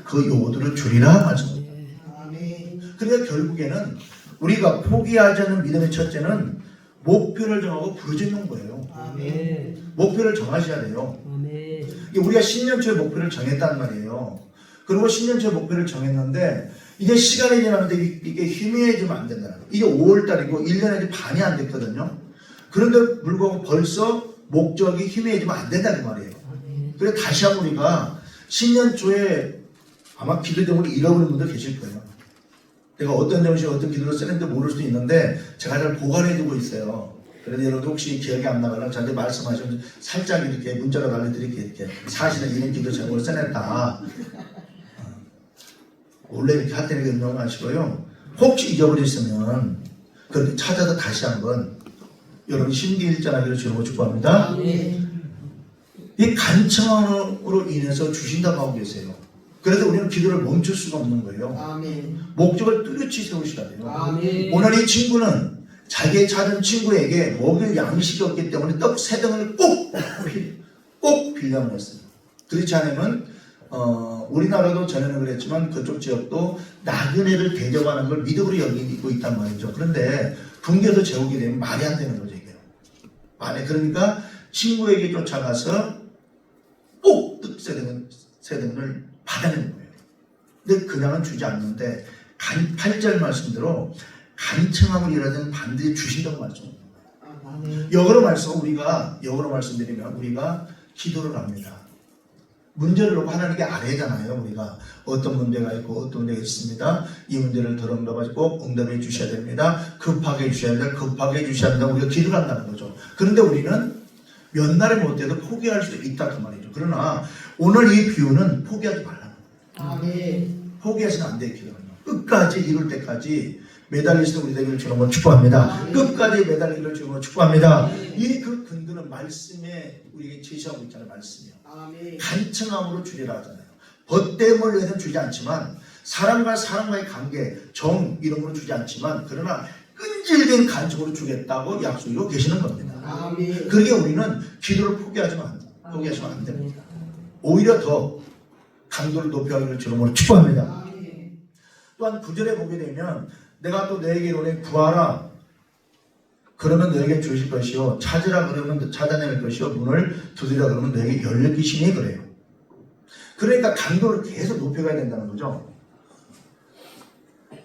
그 요구들을 줄이라 말씀합니다. 그러니까 결국에는 우리가 포기하지 않는 믿음의 첫째는 목표를 정하고 부르짖는 거예요. 목표를 정하셔야 돼요. 우리가 10년 초에 목표를 정했단 말이에요. 그리고 10년 초에 목표를 정했는데 이제 시간이 지나는데 이게 희미해지면 안 된다는 거예요. 이게 5월달이고 1년이 반이 안 됐거든요. 그런데 불구하고 벌써 목적이 희미해지면 안 된다는 말이에요. 그래서 다시 한번 우리가 10년 초에 아마 기도 제목을 잃어버린 분들 계실 거예요. 내가 어떤 점이 어떤 기도를 쓰는지 모를 수도 있는데 제가 잘 보관해두고 있어요. 그래서 여러분 혹시 기억이 안 나거나 저한테 말씀하시면 살짝 이렇게 문자로 알려드릴게요. 이렇게 사실은 이런 기도 제목을 써냈다. 원래 이렇게 할 때는 응용하시고요. 혹시 잊어버렸으면 그렇게 찾아서 다시 한번 여러분 심기일전하기를 주로 축복합니다. 이 간청으로 인해서 주신다고 하고 계세요. 그래서 우리는 기도를 멈출 수가 없는 거예요. 목적을 뚜렷이 세우셔야 돼요. 오늘 이 친구는 자기의 찾은 친구에게 먹일 양식이 없기 때문에 떡 3등을 꼭 빌려고 했어요. 그렇지 않으면 우리나라도 전에는 그랬지만 그쪽 지역도 나그네를 대접하는 걸 믿음으로 여기고 있단 말이죠. 그런데 붕괴도 재우게 되면 말이 안 되는 거죠. 이게. 그러니까 친구에게 쫓아가서 꼭 떡 3등을 받아내는 거예요. 근데 그냥은 주지 않는데 8절 말씀대로 간청함을 일하자면 반드시 주신다고 말씀합니다. 역으로 말씀드리면 우리가 기도를 합니다. 문제를 놓고 하나님께 아뢰잖아요. 우리가 어떤 문제가 있고 어떤 문제가 있습니다. 이 문제를 들어온다고 꼭 응답해 주셔야 됩니다. 급하게 해주셔야 됩니다. 급하게 해주셔야 된다. 우리가 기도를 한다는 거죠. 그런데 우리는 몇 날에 못 돼도 포기할 수도 있다 그 말이죠. 그러나 오늘 이 비유는 포기하지 말라는 거예요. 포기해서는 안 돼요. 기도는 끝까지 이룰 때까지 매달리시는 우리 되기를 주님으로 축복합니다. 끝까지 매달리기를 주님으로 축복합니다. 이 그 근거는 말씀에 우리에게 제시하고 있잖아요. 말씀이요. 간청함으로 주리라 하잖아요. 벗됨을 위해서는 주지 않지만 사람과의 관계, 정 이런 걸로 주지 않지만 그러나 끈질긴 간청으로 주겠다고 약속이고 계시는 겁니다. 그러게 우리는 기도를 포기하시면 안 됩니다. 오히려 더 강도를 높여가기를 주님으로 축복합니다. 또한 9절에 보게 되면 내가 또 너에게 이르노니 구하라 그러면 너에게 주실 것이요 찾으라 그러면 찾아낼 것이요 문을 두드리라 그러면 너에게 열릴 것이니 그래요. 그러니까 강도를 계속 높여가야 된다는 거죠.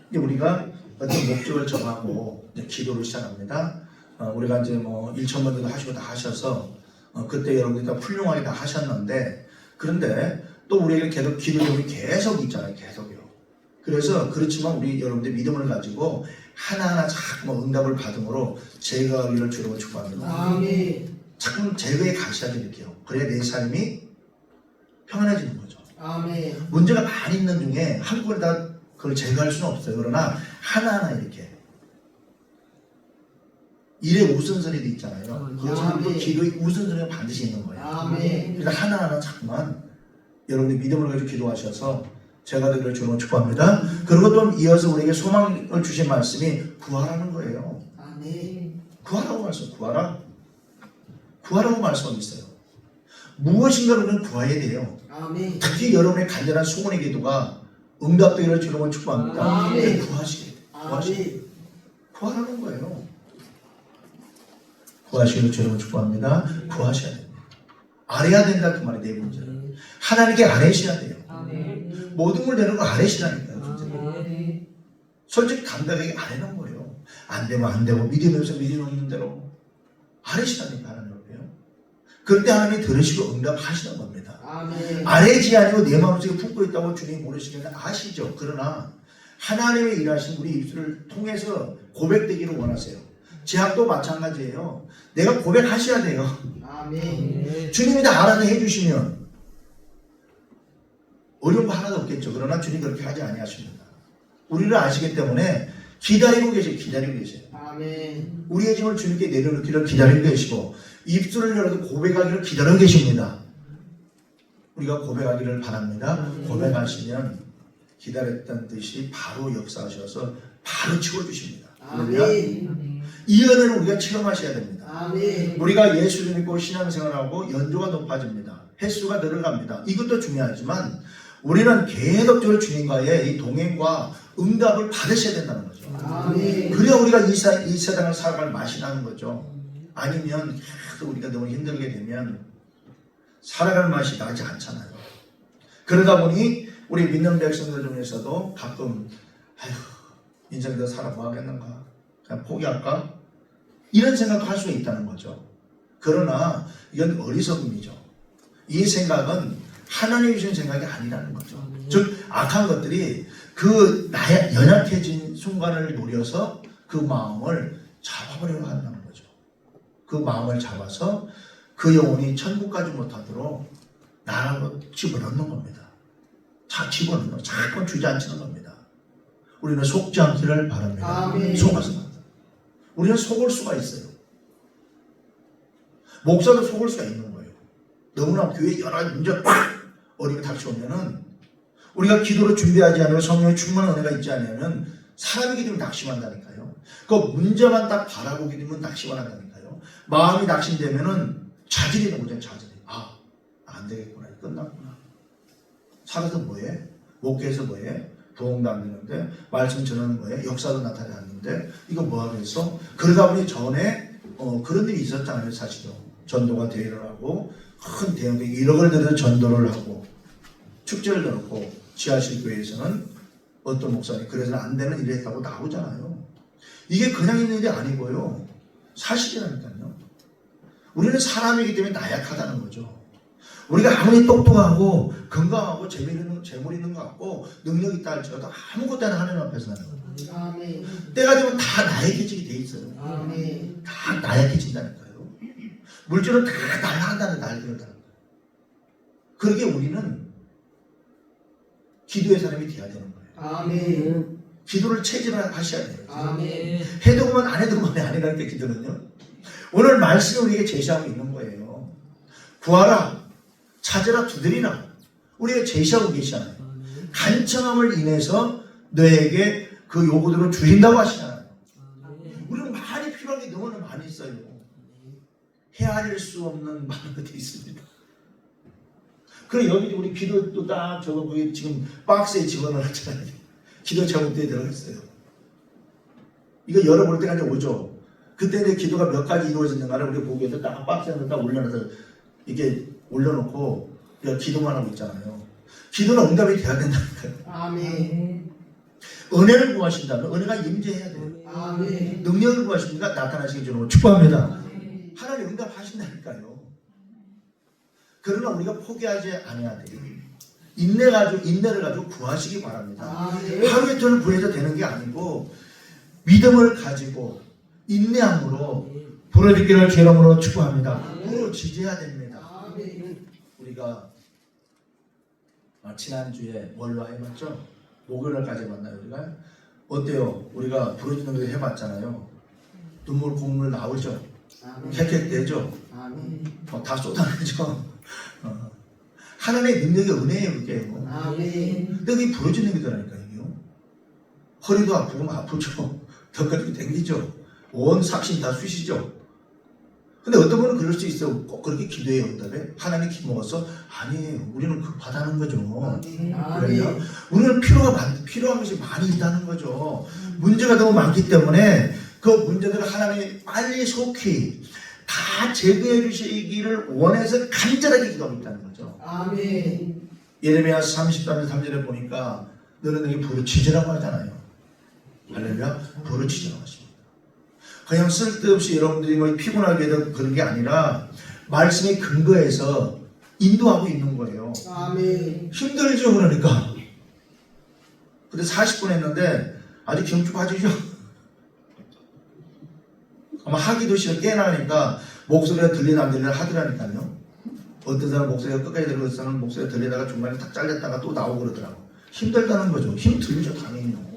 이제 우리가 어떤 목적을 정하고 이제 기도를 시작합니다. 우리가 이제 뭐 1,000번도 하시고 다 하셔서 그때 여러분들이 다 훌륭하게 다 하셨는데 그런데 또 우리에게 계속 기도력이 계속 있잖아요. 계속요. 그래서 그렇지만 우리 여러분들 믿음을 가지고 하나하나 자꾸 응답을 받음으로 제거하기를 주로 축복합니다. 자꾸 제거에 가셔야 될게요. 그래야 내 삶이 평안해지는 거죠. 문제가 많이 있는 중에 한꺼번에 다 그걸 제거할 수는 없어요. 그러나 하나하나 이렇게 일의 우선순위도 있잖아요. 그것처럼 또 기도의 우선순위가 반드시 있는 거예요. 그러니까 하나하나 자꾸만 여러분이 믿음을 가지고 기도하셔서 제가 되기를 주로 축복합니다. 그리고 또 이어서 우리에게 소망을 주신 말씀이 구하라는 거예요. 구하라고 구하라고 말씀하고 있어요. 무엇인가를 우리는 구해야 돼요. 특히 여러분의 간절한 소원의 기도가 응답되기를 주로 축복합니다. 구하시게 돼요. 구하라는 거예요. 구하시기를 주로 축복합니다. 구하셔야 됩니다. 아뢰야 된다 그 말이 네 번째는. 하나님께 아뢰셔야 돼요. 모든 걸 내는 거 아뢰시라니까요. 솔직히 감당하게 아뢰는 거예요. 안 되면 안 되고 믿으면서 믿는 대로 아뢰시라니까 하나님 앞에요. 그럴 때 하나님이 들으시고 응답하시는 겁니다. 아뢰지 아니고 내 마음속에 품고 있다고 주님이 모르시면 아시죠. 그러나 하나님의 일하신 우리 입술을 통해서 고백되기를 원하세요. 제약도 마찬가지예요. 내가 고백하셔야 돼요. 주님이 다 알아서 해주시면 어려운 거 하나도 없겠죠. 그러나 주님 그렇게 하지 아니하십니다. 우리를 아시기 때문에 기다리고 계세요. 우리의 짐을 주님께 내려놓기를 기다리고 계시고 입술을 열어도 고백하기를 기다리고 계십니다. 우리가 고백하기를 바랍니다. 고백하시면 기다렸던 듯이 바로 역사하셔서 바로 치워주십니다. 이 은혜를 우리가 체험하셔야 됩니다. 우리가 예수를 믿고 신앙생활하고 연조가 높아집니다. 횟수가 늘어갑니다. 이것도 중요하지만 우리는 계속적으로 주님과의 이 동행과 응답을 받으셔야 된다는 거죠. 그래야 우리가 이 세상을 살아갈 맛이 나는 거죠. 아니면 계속 우리가 너무 힘들게 되면 살아갈 맛이 나지 않잖아요. 그러다 보니 우리 믿는 백성들 중에서도 가끔 아휴 인생 더 살아 뭐 하겠는가, 그냥 포기할까, 이런 생각도 할 수 있다는 거죠. 그러나 이건 어리석음이죠. 이 생각은 하나님이 주신 생각이 아니라는 거죠. 즉 악한 것들이 그 나의 연약해진 순간을 노려서 그 마음을 잡아버리려 한다는 거죠. 그 마음을 잡아서 그 영혼이 천국 가지 못하도록 나라로 집어넣는 겁니다. 자, 집어넣는, 자꾸 주저앉히는 겁니다. 우리는 속지 않기를 바랍니다. 속아서 우리는 속을 수가 있어요. 목사도 속을 수가 있는 거예요. 너무나 교회 여러 문제가 꽉 어려움이 닥쳐오면은 우리가 기도로 준비하지 않으면 성령의 충만한 은혜가 있지 않으면 사람이기 때문에 낙심한다니까요. 그 문제만 딱 바라보게 되면 낙심을 한다니까요. 마음이 낙심되면은 자질이 있는 거잖아요. 자질이. 아, 안 되겠구나. 끝났구나. 살아서 뭐해? 목회에서 뭐해? 부흥도 안 되는데, 말씀 전하는 뭐해? 역사도 나타나지 않는데, 이거 뭐 하겠어? 그러다 보니 전에 그런 일이 있었잖아요. 사실은. 전도가 대회를 하고 큰 대형들 1억을 들여서 전도를 하고 축제를 넣고 지하실 교회에서는 어떤 목사님 그래서 안 되는 일을 했다고 나오잖아요. 이게 그냥 있는 일이 아니고요. 사실이라니까요. 우리는 사람이기 때문에 나약하다는 거죠. 우리가 아무리 똑똑하고 건강하고 재물 있는 것 같고 능력 있다 할지라도 아무것도 안 하나님 앞에서 나는 거예요. 때가 되면 다 나약해지게 돼 있어요. 다 나약해진다니까요. 물질은 다 날아간다는 날들다는 거예요. 그러게 우리는 기도의 사람이 돼야 되는 거예요. 기도를 체질을 하셔야 돼요. 해도 그만 안 해도 그만이 아니라는 게 기도는요. 오늘 말씀을 우리에게 제시하고 있는 거예요. 구하라, 찾으라, 두드리라. 우리가 제시하고 계시잖아요. 간청함을 인해서 너에게 그 요구들을 주신다고 하시잖아요. 우리는 많이 필요한 게 너무나 많이 있어요. 헤아릴 수 없는 많은 것들이 있습니다. 그럼 여기 우리 기도도 딱 저거 거기 지금 박스에 집어넣었잖아요. 기도 제목대에 들어갔어요. 이거 열어볼 때가 이제 오죠. 그때 이제 기도가 몇 가지 이루어졌는가를 우리 보기 위해서 딱 박스에 딱 올려놔서 이렇게 올려놓고 기도만 하고 있잖아요. 기도는 응답이 돼야 된다니까요. 은혜를 구하신다면 은혜가 임재해야 돼요. 능력을 구하십니까? 나타나시기 전에 축복합니다. 하나님 응답하신다니까요. 그러나 우리가 포기하지 않아야 돼요. 인내를 가지고 구하시기 바랍니다. 하루 이틀은 구해서 되는 게 아니고 믿음을 가지고 인내함으로 부러지기를 주 이름으로 축복합니다. 부러지셔야 됩니다. 우리가 지난주에 뭘로 해봤죠? 목요일까지 해봤나요? 우리가? 어때요? 우리가 부러지는 거 해봤잖아요. 눈물 콧물 나오죠? 캑캑대죠? 다 쏟아내죠? 하나님의 능력의 은혜예요, 그게. 근데 그게 부러지는 거더라니까요. 허리도 아프고 아프죠. 덕거리도 댕기죠. 온 삭신 다 쑤시죠. 근데 어떤 분은 그럴 수 있어요. 꼭 그렇게 기도해요. 응답에 하나님 키 먹어서 아니에요. 우리는 급하다는 거죠. 그래요. 우리는 필요한 것이 많이 있다는 거죠. 문제가 너무 많기 때문에 그 문제들을 하나님이 빨리 속히 다 제거해 주시기를 원해서 간절하게 기도하고 있다는 거죠. 예레미야 33절 3절에 보니까 너는 내게 부르짖으라고 하잖아요. 할렐루야. 부르짖으라고 하십니다. 그냥 쓸데없이 여러분들이 뭐 피곤하게 해도 그런 게 아니라 말씀의 근거에서 인도하고 있는 거예요. 힘들죠, 그러니까. 근데 40분 했는데 아직 경주 빠지죠? 아마 하기도 싫어 깨나니까 목소리가 들리나 안 들리나 하더라니까요. 어떤 사람 목소리가 끝까지 들리고 어떤 사람 목소리가 들리다가 중간에 탁 잘렸다가 또 나오고 그러더라고. 힘들다는 거죠. 힘 들죠, 당연히요.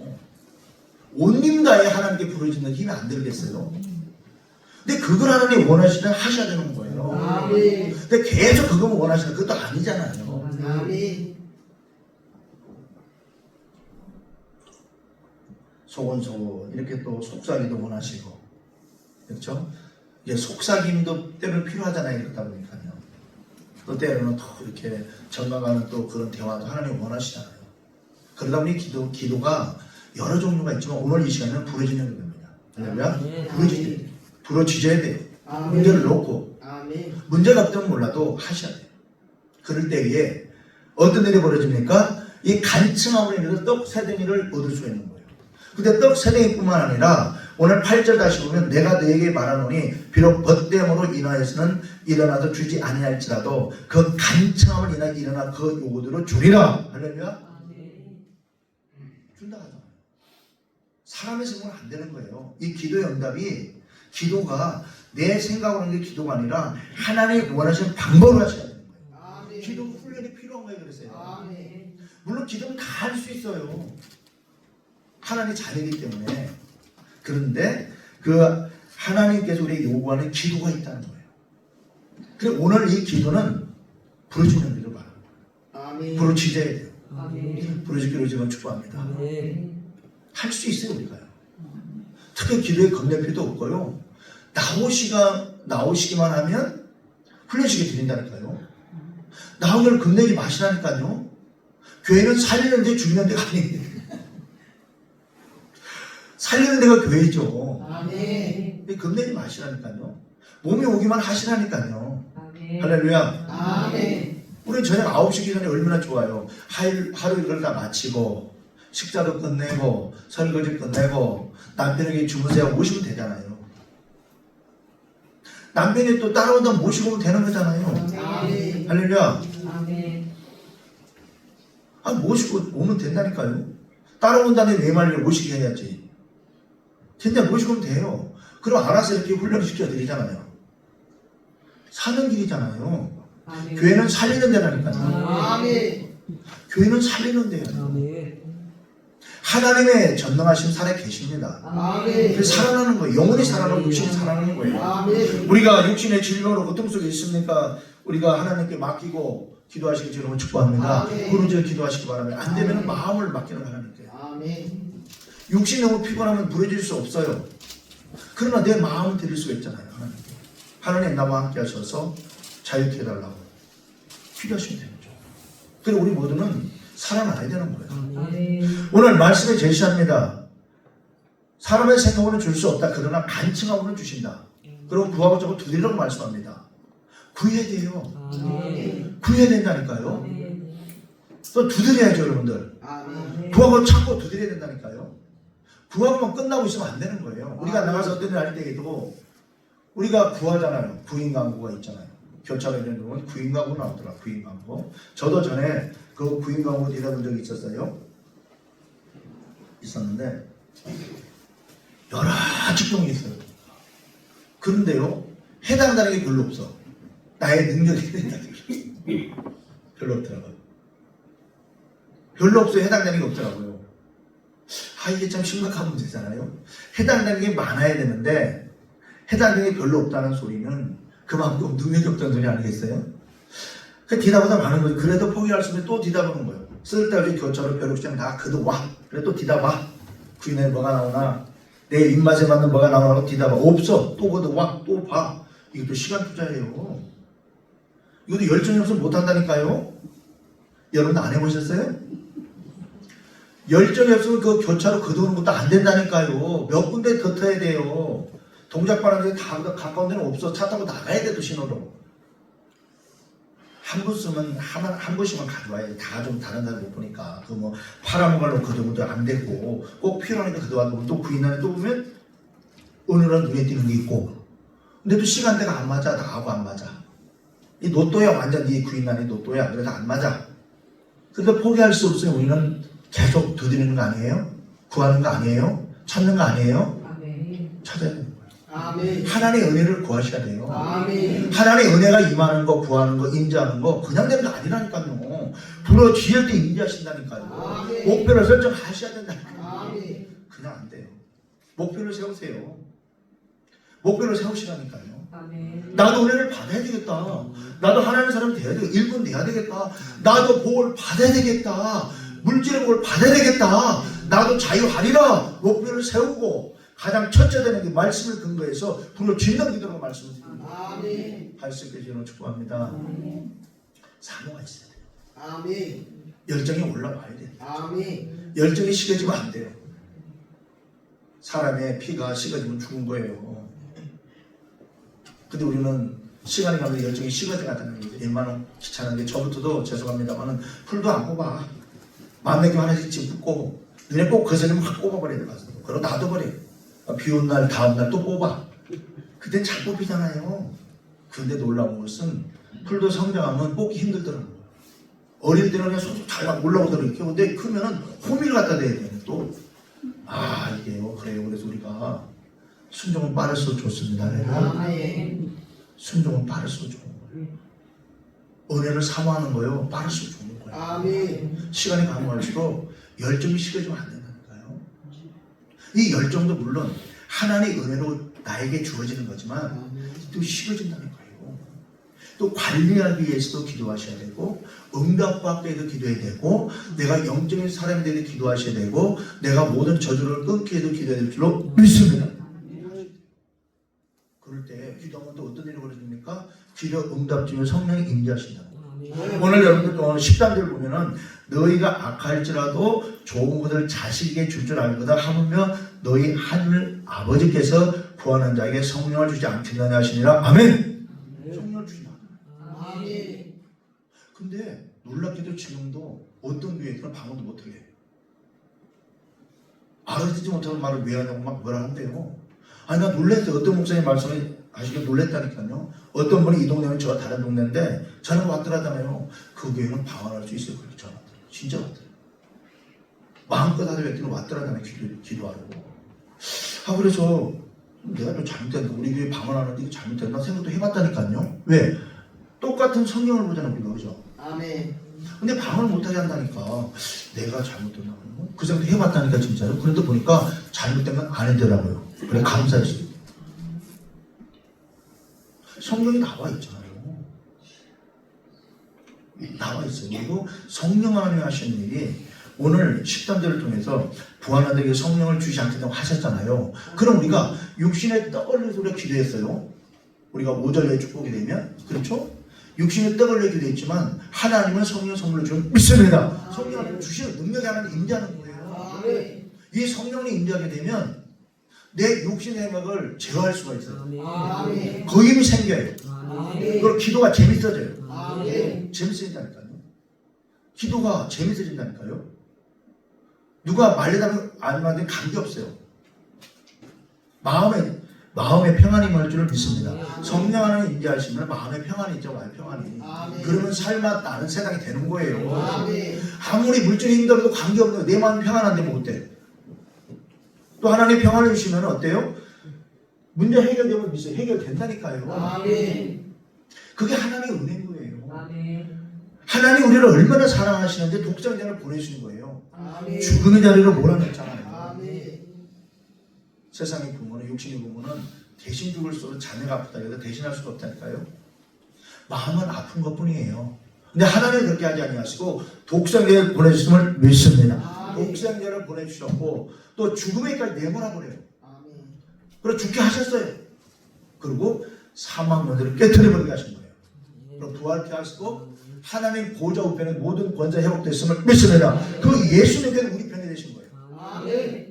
온 힘 다해 하나님께 부르짖는 힘이 안 들겠어요. 근데 그걸 하나님 원하시면 하셔야 되는 거예요. 근데 계속 그거만 원하시는 그것도 아니잖아요. 소곤소곤 이렇게 또 속삭이도 원하시고, 그렇죠? 이제 속삭임도 때로는 필요하잖아요. 그러다 보니까요. 또 때로는 또 이렇게 정강하는 또 그런 대화도 하나님 원하시잖아요. 그러다 보니 기도가 여러 종류가 있지만 오늘 이 시간에는 부러지는 겁니다. 할렐루야. 부러지셔야 돼요. 문제를 놓고 문제가 없다면 몰라도 하셔야 돼요. 그럴 때에 어떤 일이 벌어집니까? 이 간청함으로 인해서 떡 세덩이를 얻을 수 있는 거예요. 근데 떡 세덩이뿐만 아니라 오늘 8절 다시 보면 내가 너에게 말하노니 비록 벗됨으로 인하여서는 일어나도 주지 아니할지라도 그 간청함을 인하여 일어나 그 요구대로 주리라. 할렐루야. 준다 하잖아요. 사람의 생각은 안 되는 거예요. 이 기도의 응답이 기도가 내 생각으로 하는 게 기도가 아니라 하나님이 원하시는 방법으로 하셔야 되는 거예요. 기도 훈련이 필요한 거예요. 그랬어요. 물론 기도는 다 할 수 있어요. 하나님의 자녀이기 때문에. 그런데 그 하나님께서 우리에게 요구하는 기도가 있다는 거예요. 그래서 오늘 이 기도는 부르짖는 기도 바랍니다. 부르짖어야 돼요. 부르짖기로 지금 축복합니다. 할 수 있어요. 우리가요. 특히 기도에 겁낼 필요도 없고요. 나오시기만 하면 훈련시켜 드린다니까요. 나오기를 겁내지 마시라니까요. 교회는 살리는 데 죽이는 데가 아니에요. 살리는 데가 교회죠. 겁내지 마시라니까요. 몸이 오기만 하시라니까요. 할렐루야. 우리 저녁 9시기 전에 얼마나 좋아요. 하루 일을 다 마치고 식사도 끝내고 설거지 끝내고 남편에게 주무세요 모시면 되잖아요. 남편이 또 따라온다 모시고 오면 되는 거잖아요. 할렐루야. 모시고 오면 된다니까요. 따라온다는 내 말을 모시게 해야지. 진짜 모시고 오면 돼요. 그럼 알아서 이렇게 훈련을 시켜드리잖아요. 사는 길이잖아요. 교회는 살리는 데라니까요. 교회는 살리는 데예요. 하나님의 전능하신 살아 계십니다. 그래서 살아나는 거예요. 영혼이 살아나고 육신이 살아나는 거예요. 우리가 육신의 질병으로 고통 속에 있습니까? 우리가 하나님께 맡기고 기도하시기 주님을 축복합니다. 부르짖어 기도하시기 바랍니다. 안 되면 마음을 맡기는 하나님께. 육신이 너무 피곤하면 부르짖을 수 없어요. 그러나 내 마음을 드릴 수가 있잖아요. 하나님 나와 함께 하셔서 자유케 해달라고 필요하시면 되는 거죠. 그리고 우리 모두는 살아나야 되는 거예요. 오늘 말씀에 제시합니다. 사람의 생각으로는 줄 수 없다. 그러나 간청함으로는 주신다. 그리고 구하고 저거 두드리라고 말씀합니다. 구해야 돼요. 구해야 된다니까요. 또 두드려야죠, 여러분들. 구하고 찾고 두드려야 된다니까요. 구하고만 끝나고 있으면 안 되는 거예요. 우리가 나가서 어떤 일 할 때에도 우리가 구하잖아요. 구인강구가 있잖아요. 교차가 있는 부분 구인강구 나오더라. 구인강구. 저도 전에 그 구인강구 뒤다본 적이 있었는데 여러 직종이 있어요. 그런데요 해당되는 게 별로 없어. 나의 능력이 별로 없더라고요. 별로 없어요. 해당되는 게 없더라고요. 이게 참 심각한 문제잖아요. 해당되는 게 많아야 되는데 해당되는 게 별로 없다는 소리는 그만큼 능력이 없다는 소리 아니겠어요? 그 디다보다 많은 거죠. 그래도 포기할 수 있으면 또 디다보는 거예요. 쓸데없이 교차로 벼룩시장 다 그도와. 그래 또 디다봐. 구인에 뭐가 나오나 내 입맛에 맞는 뭐가 나오라고 디다봐. 없어. 또 그도와. 또 봐. 이것도 시간 투자예요. 이것도 열정이 없으면 못한다니까요. 여러분 안 해보셨어요? 열정이 없으면 그 교차로 그도는 것도 안 된다니까요. 몇 군데 더 타야 돼요. 동작바람에 다 가까운 데는 없어. 차 타고 나가야 돼도 신호로. 한 번씩만 가져와야 돼. 다 좀 다른 데를 못 보니까. 그 뭐 팔아먹으려고 그도도 안 되고 꼭 필요하니까 그도하고 또 구인안에 또 보면 오늘은 눈에 띄는 게 있고. 근데 또 시간대가 안 맞아. 나하고 안 맞아. 이 노또야. 완전 네 구인안이 노또야. 그래서 안 맞아. 그러니까 포기할 수 없어요. 우리는 계속 두드리는 거 아니에요? 구하는 거 아니에요? 찾는 거 아니에요? 찾아야 돼요. 하나님의 은혜를 구하셔야 돼요. 하나님의 은혜가 임하는 거, 구하는 거, 인자하는 거 그냥 되는 거 아니라니까요. 부러지실 때 인자하신다니까요. 목표를 설정하셔야 된다니까요. 그냥 안 돼요. 목표를 세우세요. 목표를 세우시라니까요. 나도 은혜를 받아야 되겠다. 나도 하나님의 사람이 돼야 되겠다. 일꾼 돼야 되겠다. 나도 복을 받아야 되겠다. 물질의 복을 받아야 되겠다. 나도 자유하리라. 목표를 세우고 가장 첫째 되는 게 말씀을 근거해서 불을 짓는 기도로 말씀을 드립니다. 할 수 있게 주는 축복합니다. 사모가 있어야 돼요. 아멘. 열정이 올라와야 돼요. 아멘. 열정이 식어지면 안 돼요. 사람의 피가 식어지면 죽은 거예요. 근데 우리는 시간이 가면 열정이 식어져가는 거예요. 웬만하면 귀찮은데 저부터도 죄송합니다만은 풀도 안 뽑아. 만나기 하나씩 짚고 눈에 꼭 거슬리면 확 뽑아버려야 돼. 그러고 놔둬버려. 비 온 날 다음 날 또 뽑아. 그땐 잘 뽑히잖아요. 그런데 놀라운 것은 풀도 성장하면 뽑기 힘들더라고요. 어릴 때는 그냥 쏙쏙 잘 올라오더라고요. 근데 크면은 호미를 갖다 대야 돼요. 또 이게요. 그래요. 그래서 우리가 순종은 빠를수록 좋습니다. 아멘. 순종은 빠를수록 좋은 거예요. 은혜를 사모하는 거요. 빠를수록 좋은 거예요. 아멘. 시간이 가면 갈수록 열정이 식어지면 안 된다니까요. 이 열정도 물론 하나님의 은혜로 나에게 주어지는 거지만 또 식어진다니까요. 또 관리하기 위해서도 기도하셔야 되고 응답받기 위해서 기도해야 되고 내가 영적인 사람이 되게 기도하셔야 되고 내가 모든 저주를 끊기 위해서 기도해야 될 줄로 믿습니다. 그럴 때 기도하면 또 어떤 일이 벌어집니까? 기도 응답 중에 성령이 임재하신다. 오늘 여러분들 오늘 10단들 보면은 너희가 악할지라도 좋은 것을 자식에게 줄 줄 알거든 하물며 너희 하늘 아버지께서 구하는 자에게 성령을 주지 않겠느냐 하시니라. 아멘. 성령을 주시나. 아멘. 근데 놀랍게도 지금도 어떤 교회들은 방언도 못하게 해요. 알아듣지 못하는 말을 왜 하냐고 막 뭐라 한대요. 아니 나 놀랬어요. 어떤 목사님 말씀을 하시길 놀랬다니까요. 어떤 분이 이 동네는 저와 다른 동네인데 저는 왔더라잖아요. 그 교회는 방언할 수 있어요. 그렇게 저한테 진짜 왔더라고요. 마음껏 하도 했더니 왔더라잖아요. 기도하려고. 그래서 내가 좀 잘못했나 우리 교회 방언하는데 이거 잘못했나 생각도 해봤다니까요. 왜? 똑같은 성경을 보잖아요. 우리가 그죠? 아멘. 근데 방언을 못하게 한다니까 내가 잘못됐나 그 생각도 해봤다니까 진짜로. 그런데 보니까 잘못된 건 아니더라고요. 그래 감사했어요. 성경이 나와 있잖아요. 나와 있어요. 그리고 성령 하나님이 하시는 일이 오늘 10단들을 통해서 부하나들에게 성령을 주시지 않겠다고 하셨잖아요. 그럼 우리가 육신의 떡을 위해서 우리가 기도했어요. 우리가 5절에 축복이 되면 그렇죠? 육신의 떡을 위해 기도했지만 하나님은 성령 선물로 주면 믿습니다. 성령을 주시는 능력이 하나님 임재하는 거예요. 아멘. 이 성령이 임재하게 되면 내 육신의 행각을 제어할 수가 있어요. 아멘. 그 힘이 생겨요. 아멘. 그리고 기도가 재밌어져요. 아멘. 재밌어진다니까요. 기도가 재밌어진다니까요. 누가 말리다면 안 말리면 관계없어요. 마음의 평안이 임할 줄을 믿습니다. 성령 하나님 임재하시면 마음의 평안이 있죠. 마음의 평안이. 아멘. 그러면 삶과 나는 세상이 되는 거예요. 아멘. 아무리 물질이 힘들어도 관계없는 내 마음이 평안한데 뭐 어때? 또 하나님 평안을 주시면 어때요? 문제 해결되면 믿어요. 해결된다니까요. 아멘. 그게 하나님의 은혜인 거예요. 아멘. 하나님 우리를 얼마나 사랑하시는데 독생자를 보내주신 거예요. 아멘. 죽음의 자리로 몰아냈잖아요. 아멘. 세상의 부모는 육신의 부모는 대신 죽을 수 없는 자녀가 아프다 해도 대신할 수가 없다니까요. 마음은 아픈 것뿐이에요. 근데 하나님은 그렇게 하지 아니하시고 독생자를 보내주심을 믿습니다. 독생자를 보내주셨고 또 죽음에까지 내몰아버려요. 그리고 죽게 하셨어요. 그리고 사망 문제를 깨트려버리게 하신 거예요. 그리고 부활케 하시고 하나님 보좌 우편에 모든 권세 회복됐음을 믿습니다. 그 예수님께서 우리 편에 되신 거예요. 아멘.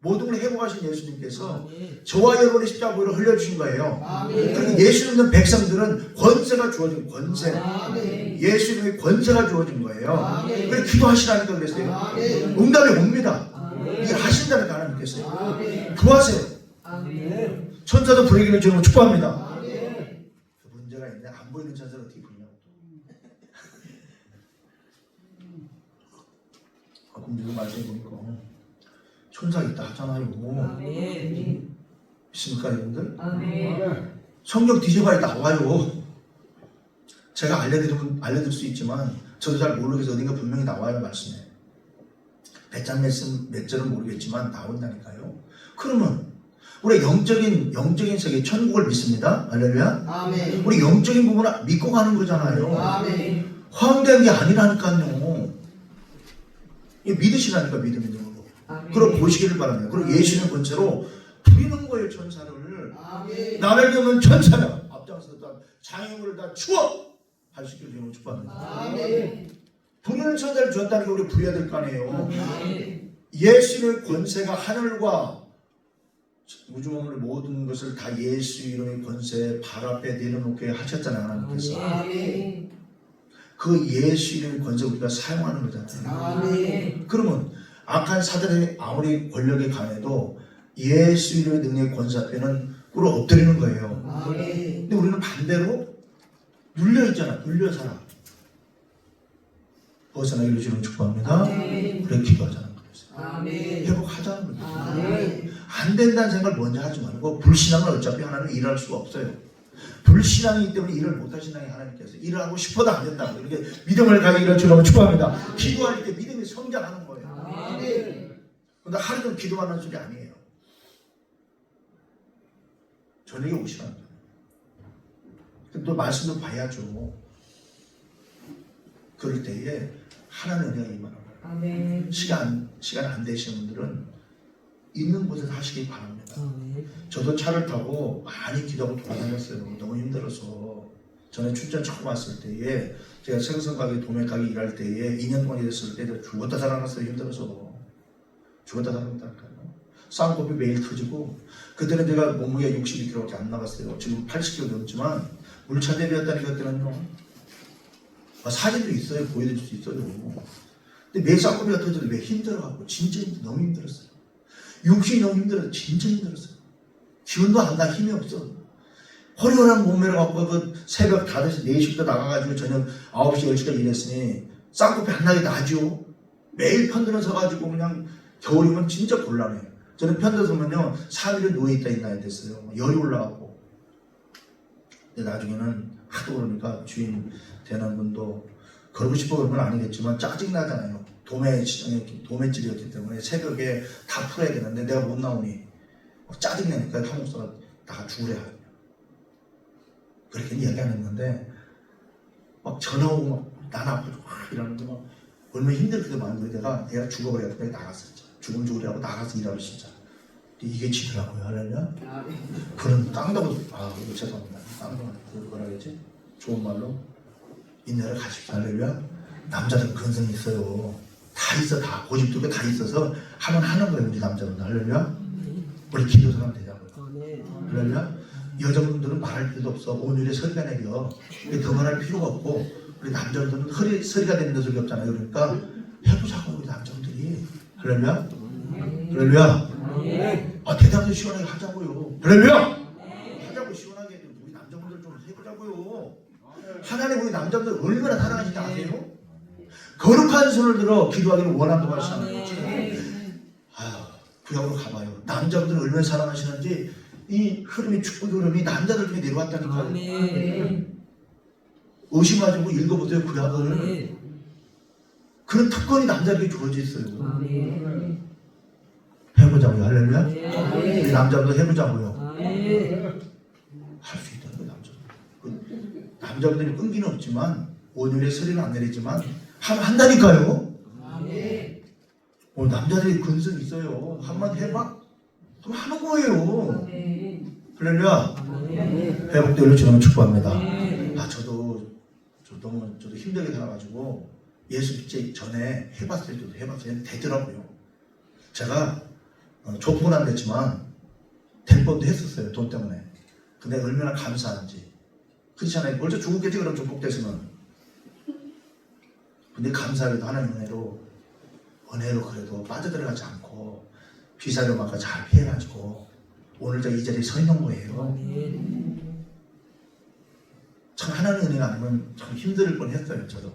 모든 걸 회복하신 예수님께서 저와 여러분의 십자가를 흘려주신 거예요. 아멘. 그리고 예수 믿는 백성들은 권세가 주어진 권세. 아멘. 예수님의 권세가 주어진 거예요. 아멘. 그래서 기도하시라니까 그랬어요. 아멘. 응답이 옵니다. 아멘. 이게 하신다는 하나님께서. 아멘. 구하세요. 아멘. 천사도 불에기를 주는 거 축복합니다. 아멘. 그 문제가 있는데 안 보이는 천사를 어떻게 부르냐고. 그럼 누구 말씀 보니까 천사 있다 하잖아요. 아멘. 믿습니까 여러분들? 아멘. 성경 뒤져봐야 나와요. 제가 알려드릴 수 있지만 저도 잘 모르겠어. 어딘가 분명히 나와요 말씀에. 몇 절은 모르겠지만 나온다니까요. 그러면 우리 영적인 세계 천국을 믿습니다. 할렐루야. 아멘. 우리 영적인 부분을 믿고 가는 거잖아요. 아멘. 허황된 게 아니라니까요. 이게 믿으시라니까 믿음으로. 그럼 보시기를 바랍니다. 그리고 예수님 권세로 부리는 거예요 천사를. 아멘. 나를 보면 천사가 앞장서서 장애물을 다 추워 할 수 있게 주님을 축복합니다. 아멘. 분을 천사를 주었다는 게 우리 부여야 될 거 아니에요. 아멘. 예수의 권세가 하늘과 우주 만물의 모든 것을 다 예수 이름의 권세 발 앞에 내려놓게 하셨잖아요. 하나님께서. 아멘. 그 예수 이름의 권세 우리가 사용하는 거잖아요. 아멘. 그러면 악한 사단의 아무리 권력에 강해도 예수 이름의 능력의 권세 앞에는 꿇어 엎드리는 거예요. 아멘. 근데 우리는 반대로 눌려있잖아. 눌려 살아. 벗어나기를 주님 축복합니다. 아멘. 그래 기도하자는 거예요. 아멘. 회복하자는 거예요. 아멘. 안 된다는 생각을 먼저 하지 말고 불신앙은 어차피 하나님은 일할 수가 없어요. 불신앙이기 때문에 일을 못하시나요? 하나님께서 일을 하고 싶어도 안 된다고 이렇게 믿음을 가지기를 주님을 축복합니다. 기도할 때 믿음이 성장하는 거예요. 아멘. 근데 하루 종일 기도하는 소리 아니에요. 저녁에 오시라는 거예요. 또 말씀도 봐야죠. 그럴 때에 하나님 은혜가 임하는 거예요. 아멘. 시간 안 되시는 분들은 있는 곳에서 하시기 바랍니다. 아멘. 저도 차를 타고 많이 기도하고 돌아다녔어요. 너무 힘들어서. 전에 춘천 처음 왔을 때에 제가 생선 가게 도매 가게 일할 때에 2년 동안 일했을 때 제가 죽었다 살아났어요. 힘들어서. 죽었다 살아났다니까요. 쌍꺼풀 매일 터지고 그때는 제가 몸무게가 62kg밖에 안 나갔어요. 지금 80kg 넘지만 물차 대비였다니까 그때는요. 사진도 있어요. 보여드릴 수 있어요. 근데 매 쌍꺼풀이 터져도 왜 힘들어갖고 진짜 너무 힘들었어요. 육신이 너무 힘들어서 진짜 힘들었어요. 기운도 안 나, 힘이 없어. 허리허리한 몸매를 갖고 그 새벽 5시, 4시부터 나가가지고 저녁 9시, 10시까지 일했으니 쌍꺼풀 안 나게 나죠. 매일 편들어 서가지고 그냥 겨울이면 진짜 곤란해요. 저는 편들어 서면요 3일을 누워있다 있나야 됐어요. 열이 올라가고. 근데 나중에는 하도 그러니까 주인 되는 분도 그러고 싶어 그런 건 아니겠지만 짜증나잖아요. 도매집이었기 때문에 새벽에 다 풀어야 되는데 내가 못 나오니 짜증내니까 한 목사가 나 죽으래 하거든요. 그렇게 이야기 안 했는데 막 전화 오고 막 난 아프고 막 이러는데 막 얼마나 힘들게 만들어 내가 죽어버려야 돼. 나갔었죠. 죽으라고 나가서 일하고 진짜. 이게 지더라고요. 할렐루야. 그런 땅다고 이거 죄송합니다. 땅다고 뭐라 그러지? 좋은 말로 인내를 가십시오. 할렐루야. 남자들 근성이 있어요. 다 있어. 다 고집도 다 있어서 하면 하는 거예요. 우리 남자분들. 할렐루야. 우리 기도 사람 되자고요. 할렐루야. 여자분들은 말할 필요도 없어. 온유의 소리가 내려. 더 말할 필요가 없고 우리 남자분들은 소리가 되는 소리 없잖아요. 그러니까 해보자고 우리 남자분들이. 할렐루야. 할렐루야. 대답도 시원하게 하자고요. 할렐루야. 하자고 시원하게. 우리 남자분들 좀 해보자고요. 하나님 우리 남자분들 얼마나 사랑하시는지 아세요? 거룩한 손을 들어 기도하기를 원한다고 하시잖아요. 구약으로 가봐요. 남자분들 얼마나 사랑하시는지 이 흐름이 축복 흐름이 남자들 중에 내려왔다니까요. 의심하시고 읽어보세요. 구약을. 그런 특권이 남자에게 주어져 있어요. 해보자고요. 할렐루야. 우리 남자분들 해보자고요. 할 수 있다는 거예요. 남자분들이 끈기는 없지만 온유의 소리는 안 내리지만 한다니까요. 남자들이 근성이 있어요. 한마디 해봐. 그럼 하는 거예요. 할렐루야. 회복되기를 주님을 축복합니다. 저도 힘들게 살아가지고 예수 믿기 전에 해봤어요. 되더라고요. 제가 조폭은 안 됐지만 될 뻔도 했었어요. 돈 때문에. 근데 얼마나 감사한지. 그렇잖아요. 벌써 죽었겠지 그럼 조폭 됐으면. 근데 감사하게도 하나님 은혜로 그래도 빠져들어가지 않고 비사료만까 잘 피해가지고 오늘 이 자리에 서 있는 거예요. 참 하나님 은혜가 아니면 참 힘들 뻔했어요. 저도.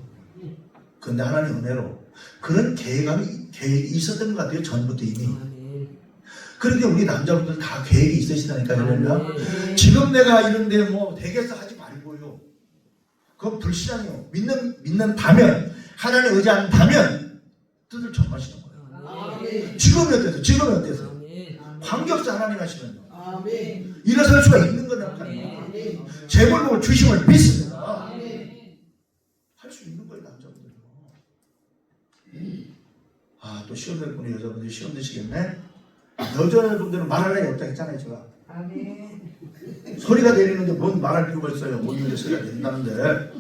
근데 하나님 은혜로 그런 계획이 있었던 것 같아요. 전부터 이미. 그런데 우리 남자분들 다 계획이 있으시다니까요. 지금 내가 이런데 되겠어 하지 말고요. 그건 불신앙이요. 믿는다면 하나님 의지한다면 뜻을 전하시는 거예요. 지금이 어때서? 관계없이 하나님 하시면요. 일어설 수가 있는 거니까요. 재물복을 주심을 믿습니다. 할 수 있는 거예요. 남자분들요. 또 시험 될 분이 여자분들이 시험 되시겠네. 여자분들은 말할 날이 없다 했잖아요. 제가. 소리가 내리는데 뭔 말할 필요가 있어요. 모든 게 소리가 된다는데.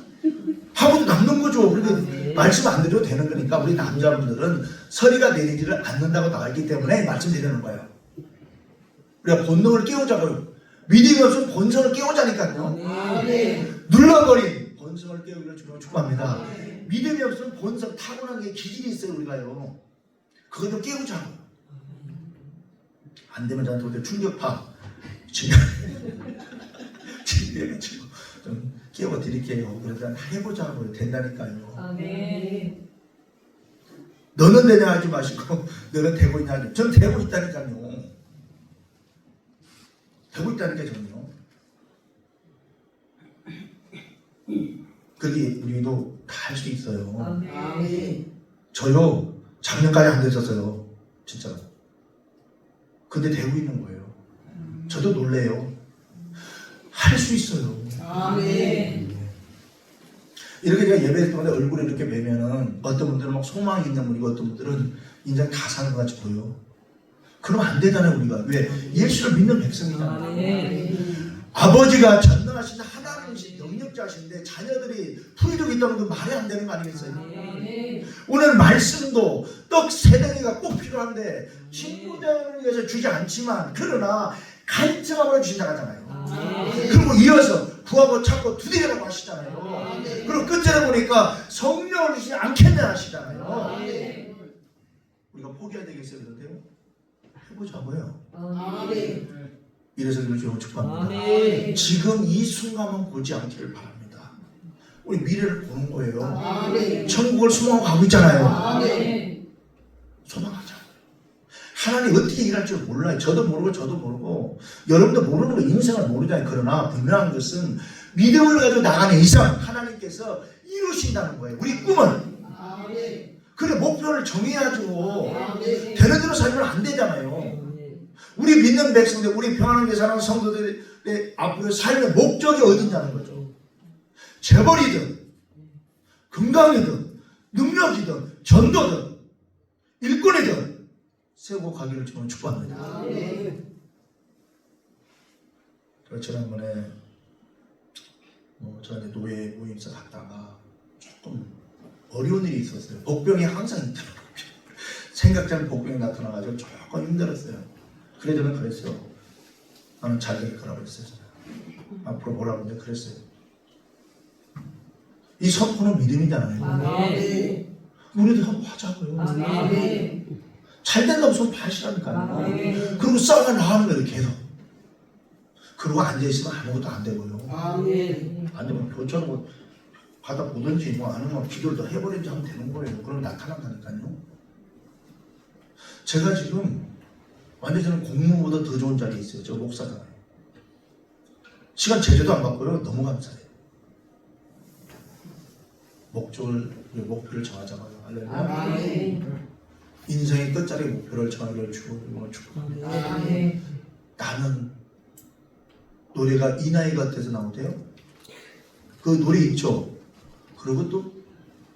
거죠. 그러니까 말씀 안 드려도 되는 거니까 우리 남자분들은 서리가 내리지를 않는다고 나와 있기 때문에 말씀드리는 거예요. 우리가 본능을 깨우자고요. 믿음이 없으면 본성을 깨우자니까요. 아멘. 눌러버린 본성을 깨우기를 주로 축복합니다. 믿음이 없으면 본성, 타고난 게 기질이 있어요. 우리가요. 그걸 좀 깨우자고. 안 되면 저한테 오늘 충격파 준비해가지고 좀 깨워드릴게요. 그래서 해보자고요. 된다니까요. 아멘. 너는 되냐 하지 마시고 너는 되고 있냐 하지. 전 되고 있다니까요. 되고 있다니까 저는요. 그렇게 우리도 다 할 수 있어요. 아멘. 저요 작년까지 안 됐었어요. 진짜로. 근데 되고 있는 거예요. 저도 놀래요. 할 수 있어요. 아멘. 이렇게 제가 예배할 때마다 얼굴에 이렇게 매면은 어떤 분들은 막 소망이 있는 분이고 어떤 분들은 인생 다 사는 것 같이 보여. 그러면 안 되잖아요. 우리가. 왜? 예수를 믿는 백성이잖아요. 아멘. 아버지가 전능하신 하나님이신 능력자신데 자녀들이 풀이족이 있다는 건 말이 안 되는 거 아니겠어요? 아멘. 오늘 말씀도 떡 세덩이가 꼭 필요한데 친구들을 위해서 주지 않지만 그러나 간청함으로 주신다고 하잖아요. 그리고 이어서 구하고 찾고 두드리라고 하시잖아요. 그리고 끝에 보니까 성령을 주시지 않겠냐 하시잖아요. 우리가 포기해야 되겠어요. 그런데요. 해보자고요. 아멘. 이래서 그렇게 축복합니다. 아멘. 지금 이 순간만 보지 않기를 바랍니다. 우리 미래를 보는 거예요. 아멘. 천국을 소망하고 가고 있잖아요. 아멘. 소망하자. 하나님 어떻게 일할 줄 몰라요. 저도 모르고 여러분도 모르는 거 인생을 모르잖아요. 그러나 분명한 것은 믿음을 가지고 나가는 이상 하나님께서 이루신다는 거예요. 우리 꿈을. 아멘. 그래 목표를 정해야죠. 아멘. 되는 대로 살면 안 되잖아요. 우리 믿는 백성들, 우리 평안하게 사는 성도들의 앞으로 삶의 목적이 어디냐는 거죠. 재벌이든 건강이든 능력이든 전도든 일꾼이든 세우고 가기를 저는 축복합니다. 아멘. 지난번에 저한테 노예 모임에서 갔다가 조금 어려운 일이 있었어요. 복병이 항상 있더라고요. 생각처럼 복병이 나타나가지고 조금 힘들었어요. 그래 저는 그랬어요. 나는 잘 될 거라고 그랬어요. 앞으로 뭐라고 했는데 그랬어요. 이 선포는 믿음이잖아요. 아멘. 우리도 한번 하자고요. 아멘. 잘 된다고 손 파시라니까요. 아멘. 그리고 싸움을 나가는 거예요. 계속. 그러고 앉아있으면 아무것도 안 되고요. 아멘. 안 되면 교처럼 뭐 가다 보든지 뭐 아니면 기도를 더 해버리든지 하면 되는 거예요. 그럼 나타난다니까요. 제가 지금 완전 저는 공무보다 더 좋은 자리에 있어요. 저 목사잖아요. 시간 제재도 안 받고요. 너무 감사해요. 목표를 정하자고요. 할렐루야. 아멘. 인생의 끝자리 목표를 정하기를 축복합니다. 아멘. 나는 노래가 이 나이 같아서 나오대요. 그 노래 있죠. 그리고 또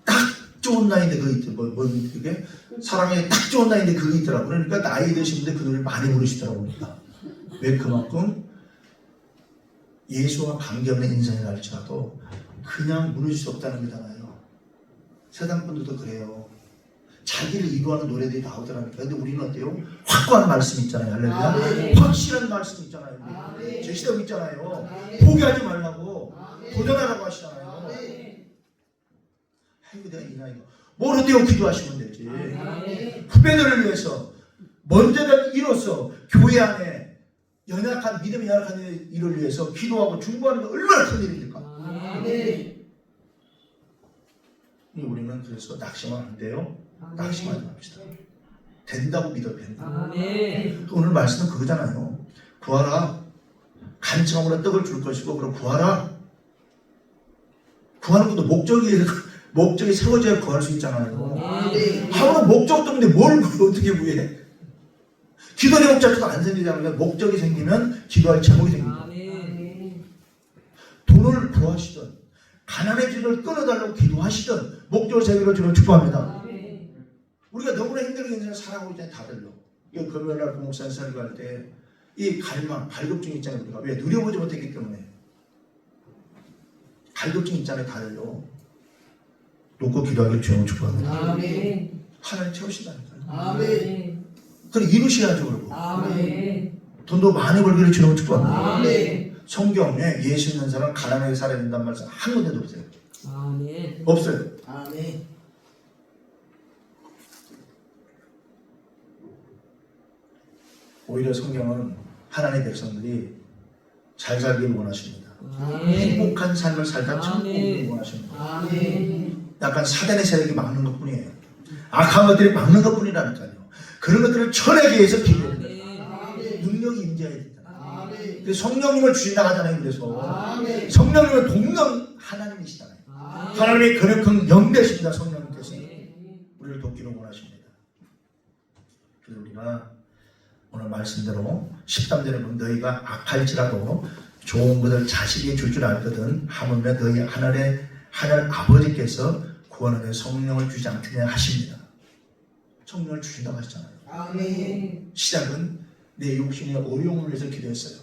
딱 좋은 나이인데 그거 있죠. 그게 사랑에 딱 좋은 나이인데 그거 있더라고. 그러니까 나이 드신 분들 그 노래를 많이 부르시더라고. 그러니까. 왜 그만큼 예수와 관계없는 인생을 할지라도 그냥 무너질 수 없다는 거잖아요. 세상 분들도 그래요. 자기를 이루하는 노래들이 나오더라니까. 근데 우리는 어때요? 확고한 말씀 있잖아요. 할렐루야. 아멘. 확실한 말씀 있잖아요. 아멘. 제시되고 있잖아요. 아멘. 포기하지 말라고 아멘. 도전하라고 하시잖아요. 아멘. 아이고 내가 이 나이가 뭘 어때요? 기도하시면 되지. 아멘. 후배들을 위해서 먼저는 이로써 교회 안에 연약한 믿음이 연약한 이를 위해서 기도하고 중보하는 게 얼마나 큰 일입니까? 아멘. 우리는 그래서 낙심하면 안 돼요. 낙심하지 맙시다. 된다고 믿어 된다. 아멘. 오늘 말씀은 그거잖아요. 구하라. 간청함으로 떡을 줄 것이고 그럼 구하라. 구하는 것도 목적이 세워져야 구할 수 있잖아요. 아멘. 아무런 목적도 없는데 뭘 어떻게 구해? 기도의 목적도 안 생기잖아요. 목적이 생기면 기도할 제목이 생깁니다. 아멘. 돈을 구하시든 가난해지를 끊어달라고 기도하시든 목적을 세우기로 저는 축복합니다. 아멘. 우리가 너무나 힘들게 인생을 살아가고 있잖아요. 다들요. 이거 금요일날 부목사님 설교할 때 이 갈망, 갈급증 있잖아요. 우리가 왜 누려보지 못했기 때문에 갈급증 있잖아요. 다들요. 놓고 기도하기를 주님을 축복합니다. 아멘. 하나님 채우신다니까요. 아멘. 그럼 이루셔야죠. 그리고 아멘. 돈도 많이 벌기를 주님을 축복합니다. 아멘. 성경에 예수 믿는 사람 가난하게 살아야 된다는 말씀 한 군데도 없어요. 아멘. 없어요. 아멘. 오히려 성경은 하나님의 백성들이 잘 살기를 원하십니다. 아멘. 행복한 삶을 살다 천국을 아멘. 원하십니다. 아멘. 약간 사단의 세력이 막는 것뿐이에요. 악한 것들이 막는 것뿐이라니까요. 그런 것들을 쳐내기 위해서 기도해야 돼요. 아멘. 능력이 임재해야 된다. 아멘. 그래서 성령님을 주신다고 하잖아요. 그래서 아멘. 성령님은 동령 하나님이시잖아요. 아멘. 하나님의 그런 영대십니다. 성령님께서 우리를 돕기를 원하십니다. 그래서 우리가 오늘 말씀대로 13절에 보면 너희가 악할지라도 좋은 것을 자식이 줄 줄 알거든 하물며 너희 하늘 아버지께서 구원하는 성령을 주지 않겠냐 하십니다. 성령을 주신다고 하셨잖아요. 아멘. 시작은 내 욕심의 어려움을 위해서 기도했어요.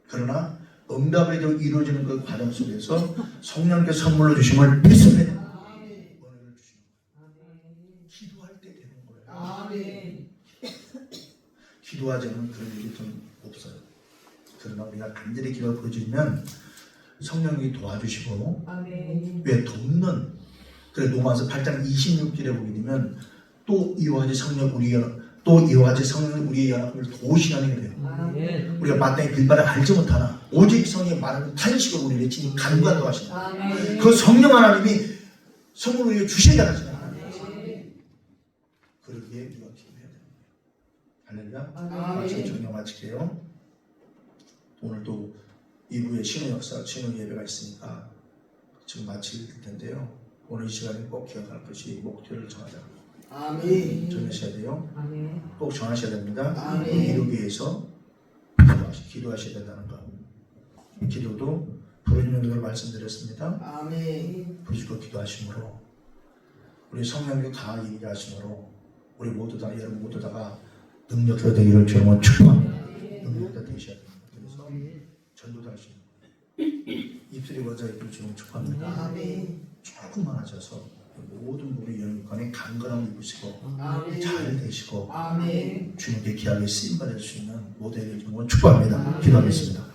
그러나 응답이 이루어지는 그 과정 속에서 성령께 선물로 주심을 믿습니다. 은혜를 주시는 거예요. 기도할 때 되는 거예요. 아멘. 기도하지 않으면 그런 일이 좀 없어요. 그러나 우리가 간절히 기도를 보여주면 성령이 도와주시고 아멘. 왜 돕는 그래 로마서 8장 26절에 보게 되면 또 이와 같이 성령 우리의 연합을 도우시라는 거예요. 아멘. 우리가 마땅히 빌바를 알지 못하나 오직 성령이 말하는 탄식으로 우리를 지니 간구한다고 하신다. 아멘. 그 성령 하나님이 성령을 우리에게 주신다고 하신다. 그러기에 우리가 기도해야 됩니다. 할렐루야. 아멘. 지금 정령 마칠게요. 오늘 또 2부에 신의 역사, 신의 예배가 있으니까 지금 마칠 텐데요. 오늘 이 시간에 꼭 기억할 것이 목표를 정하자. 아멘. 정하셔야 돼요. 아멘. 꼭 정하셔야 됩니다. 아멘. 이루기 위해서 기도하셔야 된다는 거. 기도도 부르짖는 것을 말씀드렸습니다. 아멘. 부르짖고 기도하심으로 우리 성령이 강하게 일하심으로 우리 모두 다 여러분 모두 다가 능력자 되기를 주님은 축복합니다. 능력자 되셔야 됩니다. 그래서 전도도 할 수 있는 거예요. 입술이 먼저 있기를 주님은 축복합니다. 아멘. 조금만 하셔서 모든 분이 영육간에 강건함을 입으시고 아멘. 잘 되시고 아멘. 주님께 귀하게 쓰임 받을 수 있는 모델을 주님은 축복합니다. 기도하겠습니다.